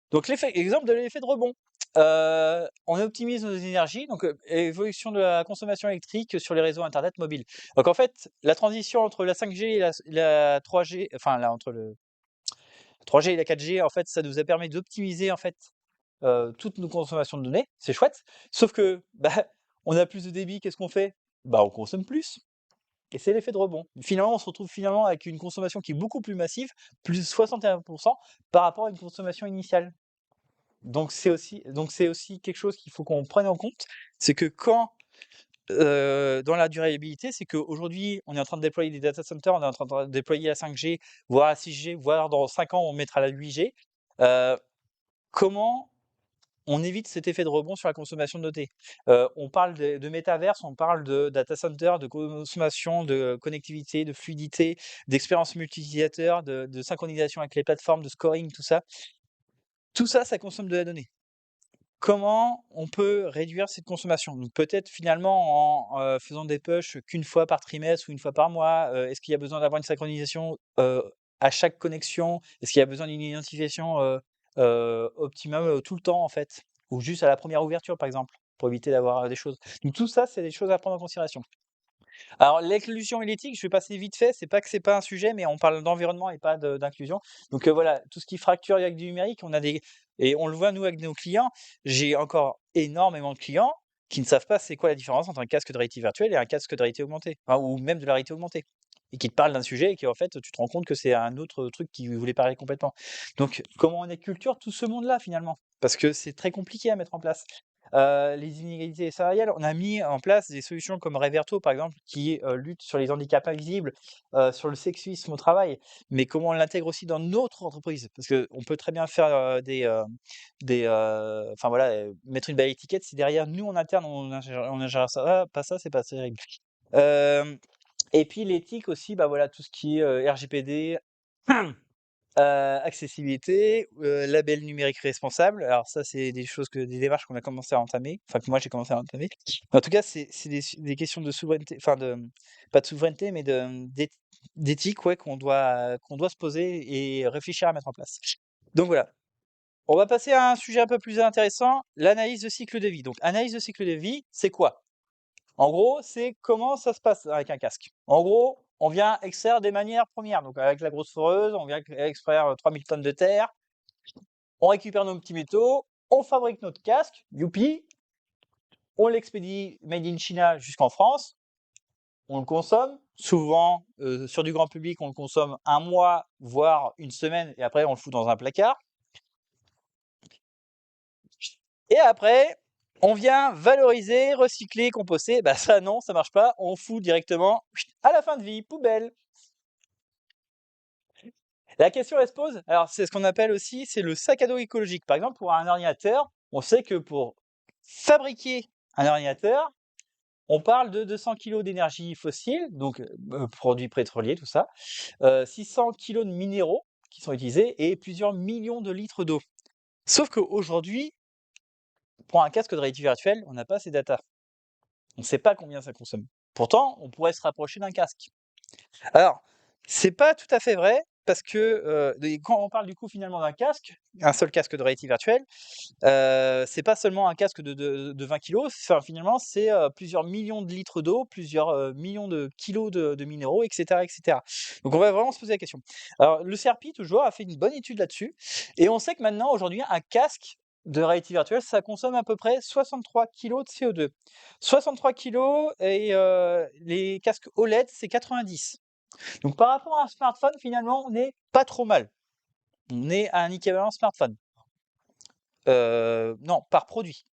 Donc exemple de l'effet de rebond. On optimise nos énergies, donc évolution de la consommation électrique sur les réseaux internet mobiles. Donc en fait, la transition entre la 5G et la 3G, enfin là entre le 3G et la 4G, en fait, ça nous a permis d'optimiser en fait toutes nos consommations de données. C'est chouette. Sauf que bah, on a plus de débit, qu'est-ce qu'on fait? Bah on consomme plus. Et c'est l'effet de rebond. Finalement, on se retrouve finalement avec une consommation qui est beaucoup plus massive, plus 61% par rapport à une consommation initiale. Donc c'est aussi quelque chose qu'il faut qu'on prenne en compte, c'est que quand dans la durabilité, c'est qu'aujourd'hui, on est en train de déployer des data centers, on est en train de déployer la 5G, voire la 6G, voire dans 5 ans, on mettra la 8G. Heu, Comment on évite cet effet de rebond sur la consommation de données? On parle de métaverse, on parle de data center, de consommation, de connectivité, de fluidité, d'expérience multi-utilisateur, de synchronisation avec les plateformes, de scoring, tout ça. Tout ça, ça consomme de la donnée. Comment on peut réduire cette consommation? Donc peut-être finalement en, faisant des pushs qu'une fois par trimestre ou une fois par mois. Est-ce qu'il y a besoin d'avoir une synchronisation, à chaque connexion? Est-ce qu'il y a besoin d'une identification, optimum, tout le temps en fait? Ou juste à la première ouverture par exemple, pour éviter d'avoir, des choses? Donc tout ça, c'est des choses à prendre en considération. Alors l'inclusion et l'éthique, je vais passer vite fait, c'est pas que c'est pas un sujet, mais on parle d'environnement et pas d'inclusion. Donc voilà, tout ce qui fracture avec du numérique, et on le voit nous avec nos clients, j'ai encore énormément de clients qui ne savent pas c'est quoi la différence entre un casque de réalité virtuelle et un casque de réalité augmentée, enfin, ou même de la réalité augmentée. Et qui te parlent d'un sujet et qui en fait tu te rends compte que c'est un autre truc qui voulait parler complètement. Donc comment on culture tout ce monde-là finalement? Parce que c'est très compliqué à mettre en place. Les inégalités salariales, on a mis en place des solutions comme Reverto, par exemple, qui lutte sur les handicaps invisibles, sur le sexisme au travail. Mais comment on l'intègre aussi dans notre entreprise? Parce qu'on peut très bien faire enfin voilà, mettre une belle étiquette. Si derrière nous en interne on ingère ça, pas ça, c'est pas terrible. Euh, et puis l'éthique aussi, bah voilà, tout ce qui est RGPD. Accessibilité, label numérique responsable. Alors ça, c'est des démarches qu'on a commencé à entamer, enfin que moi j'ai commencé à entamer. En tout cas, c'est des questions de souveraineté, enfin pas de souveraineté, mais d'éthique, ouais, qu'on doit se poser et réfléchir à mettre en place. Donc voilà. On va passer à un sujet un peu plus intéressant, l'analyse de cycle de vie. Donc analyse de cycle de vie, c'est quoi? En gros, c'est comment ça se passe avec un casque. En gros, on vient extraire des matières premières. Donc, avec la grosse foreuse, on vient extraire 3000 tonnes de terre. On récupère nos petits métaux. On fabrique notre casque. Youpi. On l'expédie made in China jusqu'en France. On le consomme. Souvent, sur du grand public, on le consomme un mois, voire une semaine. Et après, on le fout dans un placard. Et après, on vient valoriser, recycler, composter. Bah ça non, ça marche pas. On fout directement à la fin de vie, poubelle. La question elle se pose, alors c'est ce qu'on appelle aussi, c'est le sac à dos écologique. Par exemple, pour un ordinateur, on sait que pour fabriquer un ordinateur, on parle de 200 kilos d'énergie fossile, donc produits pétroliers, tout ça, 600 kilos de minéraux qui sont utilisés et plusieurs millions de litres d'eau. Sauf qu'aujourd'hui, pour un casque de réalité virtuelle, on n'a pas ces datas. On ne sait pas combien ça consomme. Pourtant, on pourrait se rapprocher d'un casque. Alors, c'est pas tout à fait vrai parce que quand on parle du coup finalement d'un casque, un seul casque de réalité virtuelle, c'est pas seulement un casque de 20 kilos, finalement c'est plusieurs millions de litres d'eau, plusieurs millions de kilos de minéraux, etc., etc. Donc on va vraiment se poser la question. Alors le CERPI toujours a fait une bonne étude là-dessus et on sait que maintenant aujourd'hui un casque de réalité virtuelle, ça consomme à peu près 63 kilos de CO2. 63 kilos et les casques OLED, c'est 90. Donc par rapport à un smartphone, finalement, on n'est pas trop mal. On est à un équivalent smartphone. Non, par produit.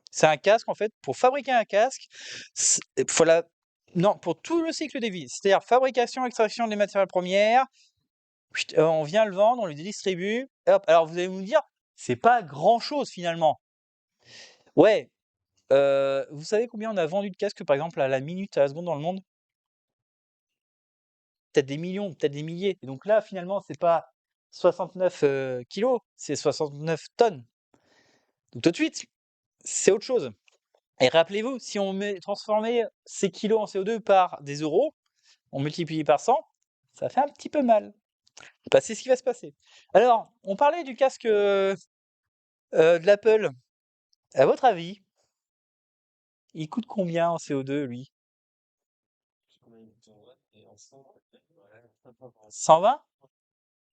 C'est un casque, en fait, pour fabriquer un casque, faut non, pour tout le cycle de vie. C'est-à-dire fabrication, extraction des matières premières, on vient le vendre, on le distribue. Hop. Alors vous allez me dire, c'est pas grand-chose finalement. Ouais, vous savez combien on a vendu de casques, par exemple, à la minute, à la seconde dans le monde? Peut-être des millions, peut-être des milliers. Et donc là, finalement, c'est pas 69 kilos, c'est 69 tonnes. Donc tout de suite, c'est autre chose. Et rappelez-vous, si on transformait ces kilos en CO2 par des euros, on multiplie par 100, ça fait un petit peu mal. Bah, c'est ce qui va se passer. Alors, on parlait du casque de l'Apple. À votre avis, il coûte combien en CO2, lui? 120?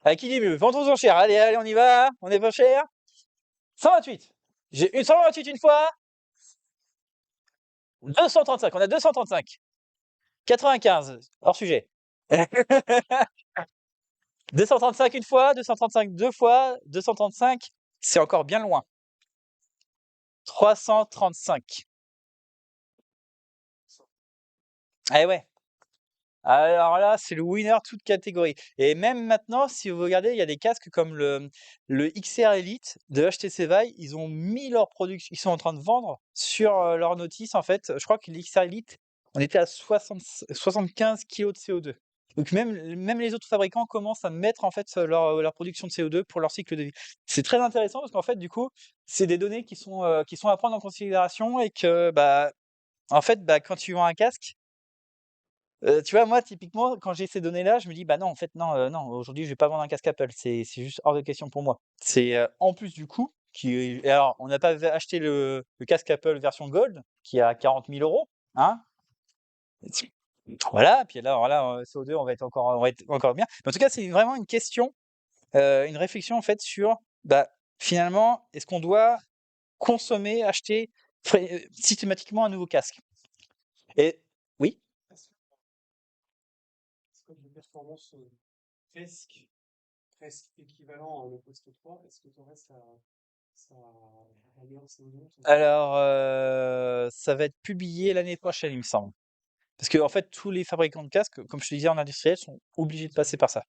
À qui dit mieux? Vente aux enchères. Allez, allez, on y va. On est pas cher. 128. J'ai une 128 une fois. 235. On a 235. 95. Hors sujet. 235 une fois, 235 deux fois, 235 c'est encore bien loin. 335. Eh ouais. Alors là, c'est le winner toute catégorie. Et même maintenant, si vous regardez, il y a des casques comme le XR Elite de HTC Vive, ils ont mis leur production, ils sont en train de vendre sur leur notice, en fait. Je crois que l'XR Elite, on était à 75 kilos de CO2. Donc même les autres fabricants commencent à mettre en fait leur production de CO2 pour leur cycle de vie. C'est très intéressant parce qu'en fait, du coup, c'est des données qui sont à prendre en considération et que, bah, en fait, bah, quand tu vends un casque, tu vois, moi, typiquement, quand j'ai ces données-là, je me dis: «Bah, non, en fait, non, non, aujourd'hui, je vais pas vendre un casque Apple, c'est juste hors de question pour moi». C'est, en plus du coût qui est et alors, on n'a pas acheté le casque Apple version Gold qui est à 40 000 €, hein? Voilà, puis alors là, CO2, on va être encore bien. Mais en tout cas, c'est vraiment une question, une réflexion, en fait, sur, bah, finalement, est-ce qu'on doit consommer, acheter systématiquement un nouveau casque? Et oui? Est-ce est-ce que de performance presque, presque équivalent au Quest 3, est-ce que tu aurais ça améliore ses montres? Alors, ça va être publié l'année prochaine, il me semble. Parce que en fait, tous les fabricants de casques, comme je te disais en industriel, sont obligés de passer par ça.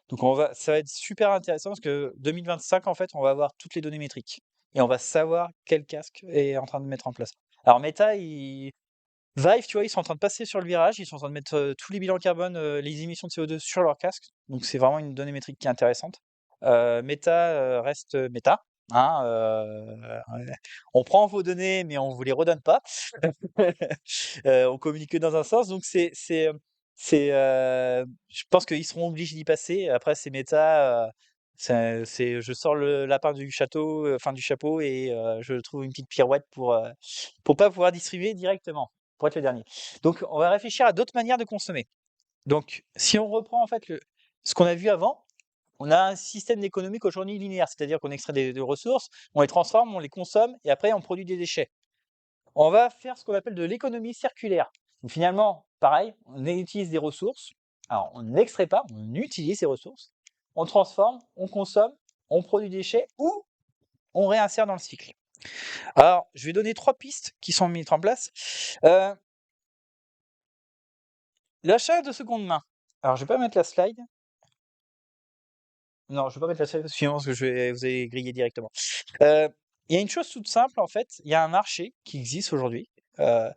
Donc ça va être super intéressant parce que 2025, en fait, on va avoir toutes les données métriques et on va savoir quel casque est en train de mettre en place. Alors Meta, Vive, tu vois, ils sont en train de passer sur le virage, ils sont en train de mettre tous les bilans carbone, les émissions de CO2 sur leur casque. Donc c'est vraiment une donnée métrique qui est intéressante. Meta reste Meta, hein, ouais. On prend vos données, mais on vous les redonne pas. On communique que dans un sens, donc je pense qu'ils seront obligés d'y passer. Après, c'est Meta, je sors le lapin du château, enfin du chapeau, et je trouve une petite pirouette pour pas pouvoir distribuer directement, pour être le dernier. Donc, on va réfléchir à d'autres manières de consommer. Donc, si on reprend en fait ce qu'on a vu avant, on a un système économique aujourd'hui linéaire, c'est-à-dire qu'on extrait des ressources, on les transforme, on les consomme, et après on produit des déchets. On va faire ce qu'on appelle de l'économie circulaire. Donc finalement, pareil, on utilise des ressources. Alors, on n'extrait pas, on utilise ces ressources, on transforme, on consomme, on produit des déchets ou on réinsère dans le cycle. Alors, je vais donner 3 pistes qui sont mises en place. Euh, L'achat de seconde main. Alors, je vais pas mettre la slide. Non, je vais pas mettre la slide suivante parce que vous allez griller directement. Euh, Il y a une chose toute simple, en fait. Il y a un marché qui existe aujourd'hui. Euh,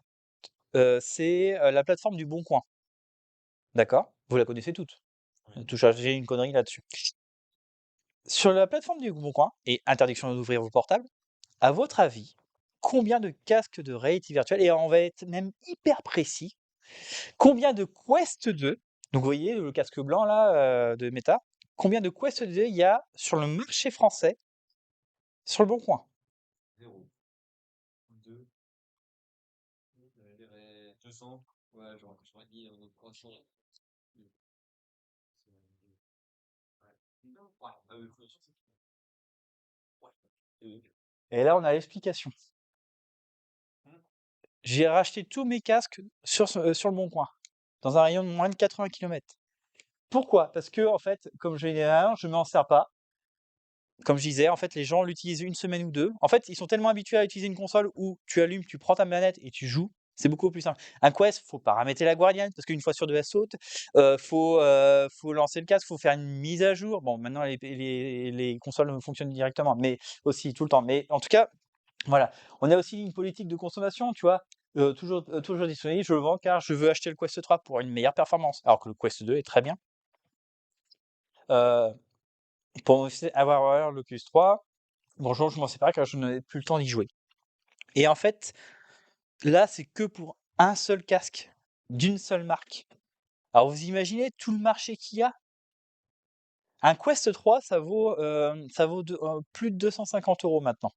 c'est la plateforme du Bon Coin. D'accord? Vous la connaissez toutes. Ouais. Tout charger une connerie là-dessus. Sur la plateforme du Bon Coin, et interdiction d'ouvrir vos portables, à votre avis, combien de casques de réalité virtuelle, et on va être même hyper précis, combien de Quest 2, donc vous voyez le casque blanc là de Meta, combien de Quest 2 il y a sur le marché français sur le Bon Coin? 0, 2, je dirais 200. Ouais, j'aurais dit 300. Ouais. Ouais. Ah oui, ouais. Et là, on a l'explication. J'ai racheté tous mes casques sur le Bon Coin, dans un rayon de moins de 80 km. Pourquoi? Parce que, en fait, comme je l'ai dit avant, je m'en sers pas. Comme je disais, en fait, les gens l'utilisent une semaine ou deux. En fait, ils sont tellement habitués à utiliser une console où tu allumes, tu prends ta manette et tu joues. C'est beaucoup plus simple. Un Quest, faut paramétrer la Guardian parce qu'une fois sur deux, elle saute. Faut lancer le casque, faut faire une mise à jour. Bon, maintenant, les consoles fonctionnent directement, mais aussi tout le temps. Mais en tout cas, voilà. On a aussi une politique de consommation, tu vois. Toujours disponible, je le vends car je veux acheter le Quest 3 pour une meilleure performance. Alors que le Quest 2 est très bien. Euh, pour aussi avoir l'Oculus 3, bonjour, je m'en sépare car je n'ai plus le temps d'y jouer. Et en fait, là, c'est que pour un seul casque, d'une seule marque. Alors vous imaginez tout le marché qu'il y a? Un Quest 3, ça vaut plus de 250 € maintenant.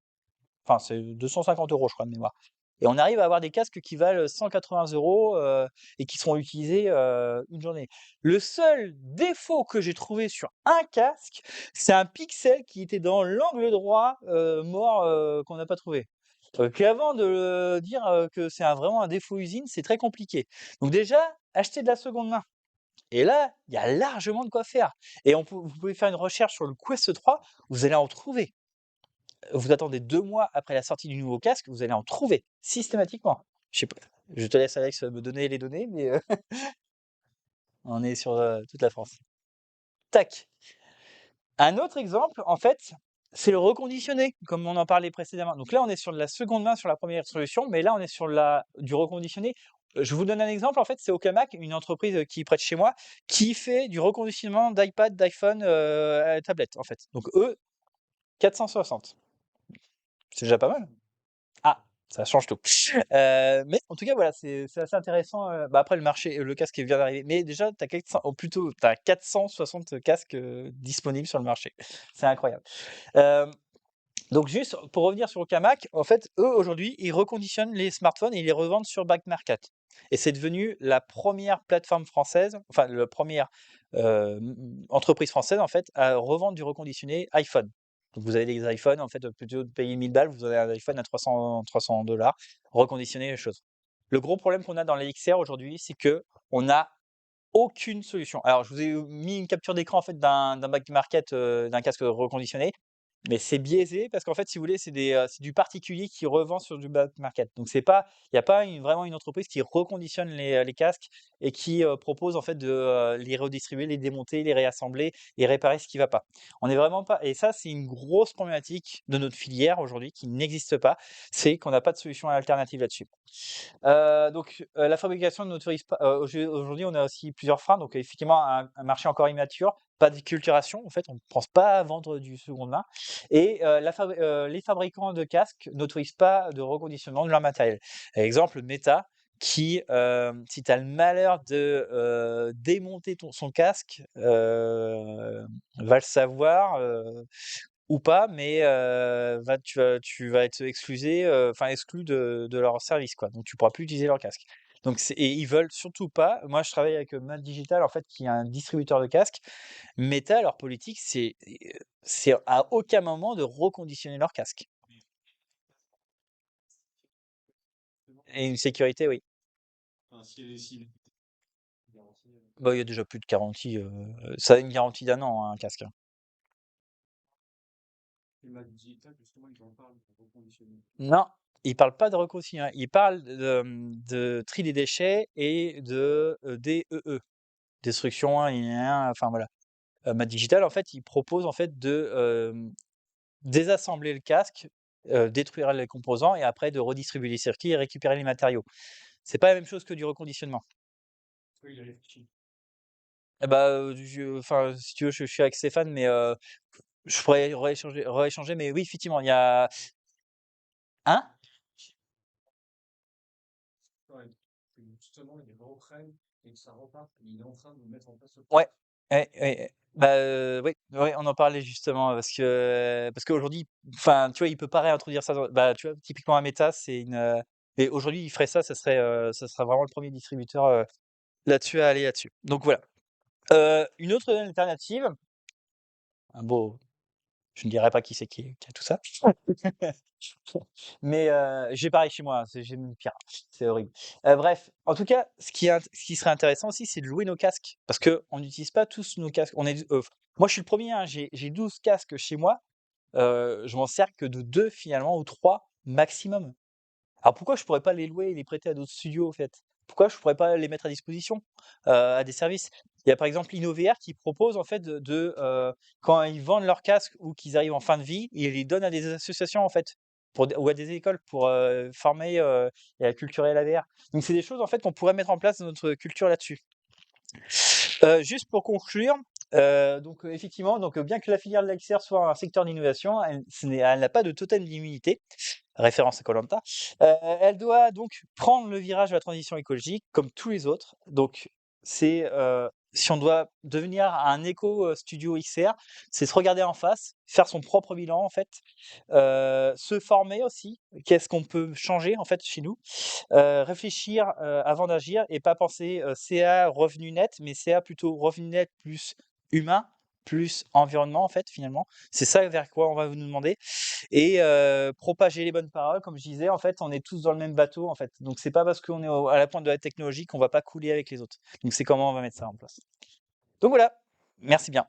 Enfin, c'est 250 € je crois de mémoire. Et on arrive à avoir des casques qui valent 180 € et qui seront utilisés une journée. Le seul défaut que j'ai trouvé sur un casque, c'est un pixel qui était dans l'angle droit mort qu'on n'a pas trouvé. Puis avant de dire que c'est vraiment un défaut usine, c'est très compliqué. Donc déjà, acheter de la seconde main. Et là, il y a largement de quoi faire. Et vous pouvez faire une recherche sur le Quest 3, vous allez en trouver. vous attendez 2 mois après la sortie du nouveau casque, vous allez en trouver systématiquement. Je sais pas, je te laisse Alex me donner les données, mais on est sur toute la France. Tac. Un autre exemple, en fait, c'est le reconditionné, comme on en parlait précédemment. Donc là, on est sur de la seconde main sur la première solution, mais là, on est sur du reconditionné. Je vous donne un exemple, en fait, c'est Okamac, une entreprise qui est près de chez moi, qui fait du reconditionnement d'iPad, d'iPhone, tablette, en fait. Donc eux, 460. C'est déjà pas mal. Ah, ça change tout. Mais en tout cas, voilà, c'est assez intéressant. Bah, après, le casque vient d'arriver. Mais déjà, tu as 400, ou plutôt, tu 460 casques disponibles sur le marché. C'est incroyable. Euh, donc, juste pour revenir sur Okamac, en fait, eux, aujourd'hui, ils reconditionnent les smartphones et ils les revendent sur Back Market. Et c'est devenu la première plateforme française, enfin, la première entreprise française, en fait, à revendre du reconditionné iPhone. Donc, vous avez des iPhones, en fait, plutôt de payer 1000 balles, vous avez un iPhone à 300 $, reconditionner les choses. Le gros problème qu'on a dans les XR aujourd'hui, c'est que on n'a aucune solution. Alors, je vous ai mis une capture d'écran en fait d'un Back Market, d'un casque reconditionné. Mais c'est biaisé parce qu'en fait, si vous voulez, c'est du particulier qui revend sur du back market. Donc il y a pas vraiment une entreprise qui reconditionne les casques et qui propose en fait de les redistribuer, les démonter, les réassembler et réparer ce qui va pas. On est vraiment pas. Et ça, c'est une grosse problématique de notre filière aujourd'hui qui n'existe pas. C'est qu'on n'a pas de solution alternative là-dessus. La fabrication ne n'autorise pas. Aujourd'hui, on a aussi plusieurs freins. Donc, effectivement, un marché encore immature, pas de culturation. En fait, on ne pense pas à vendre du seconde main. Et les fabricants de casques n'autorisent pas de reconditionnement de leur matériel. Exemple, Meta, qui, si tu as le malheur de démonter son casque, va le savoir. Ou pas, mais tu vas être exclu de leur service, quoi. Donc tu pourras plus utiliser leur casque. Et ils veulent surtout pas. Moi, je travaille avec Mad Digital, en fait, qui est un distributeur de casques. Meta, leur politique, c'est à aucun moment de reconditionner leur casque. Et une sécurité, oui. Enfin, garantie, Bah, il y a déjà plus de garantie. Ça a une garantie d'1 an, hein, un casque, hein. les Mac Digital, justement, ils en parlent de reconditionner. Non, il parle pas de reconditionnement. Il parle de tri des déchets et de DEE, destruction, enfin voilà. Mad Digital, en fait, il propose en fait de désassembler le casque, détruire les composants et après de redistribuer les circuits et récupérer les matériaux. C'est pas la même chose que du reconditionnement. Oui, il a réfléchi. Eh bah, enfin, si tu veux, je suis avec Stéphane, mais je pourrais rééchanger, mais oui, effectivement, il y a. Hein? Ouais, que justement, ils reprennent et que ça repart. Il est en train de mettre en place le Ouais, projet. ouais. Bah, oui, ouais, on en parlait justement parce qu'aujourd'hui, enfin, tu vois, il peut pas réintroduire ça bah, tu vois, typiquement un Meta, c'est et aujourd'hui, il ferait ça, ça serait vraiment le premier distributeur, là-dessus à aller là-dessus. Donc voilà. Une autre alternative, un beau je ne dirais pas qui c'est qui a tout ça. Mais j'ai pareil chez moi, j'ai même pire, c'est horrible. Bref, en tout cas, ce qui serait intéressant aussi, c'est de louer nos casques parce qu'on n'utilise pas tous nos casques. Moi, je suis le premier, hein, j'ai 12 casques chez moi, je m'en sers que de 2 finalement ou 3 maximum. Alors pourquoi je pourrais pas les louer et les prêter à d'autres studios, en fait? Pourquoi je pourrais pas les mettre à disposition, à des services? Il y a par exemple InnoVR qui propose en fait quand ils vendent leurs casques ou qu'ils arrivent en fin de vie, ils les donnent à des associations en fait, ou à des écoles pour, former, et acculturer à la VR. Donc c'est des choses en fait qu'on pourrait mettre en place dans notre culture là-dessus. Juste pour conclure, effectivement, bien que la filière de l'XR soit un secteur d'innovation, elle n'a pas de totem d'immunité, référence à koh elle doit donc prendre le virage de la transition écologique comme tous les autres. Donc si on doit devenir un éco, studio XR, c'est se regarder en face, faire son propre bilan en fait, se former aussi. Qu'est-ce qu'on peut changer en fait chez nous? Réfléchir, avant d'agir et pas penser, CA revenu net, mais CA plutôt revenu net plus humain, plus environnement en fait finalement. C'est ça vers quoi on va nous demander et propager les bonnes paroles comme je disais en fait, on est tous dans le même bateau en fait. Donc c'est pas parce qu'on est à la pointe de la technologie qu'on va pas couler avec les autres. Donc c'est comment on va mettre ça en place. Donc voilà, merci bien.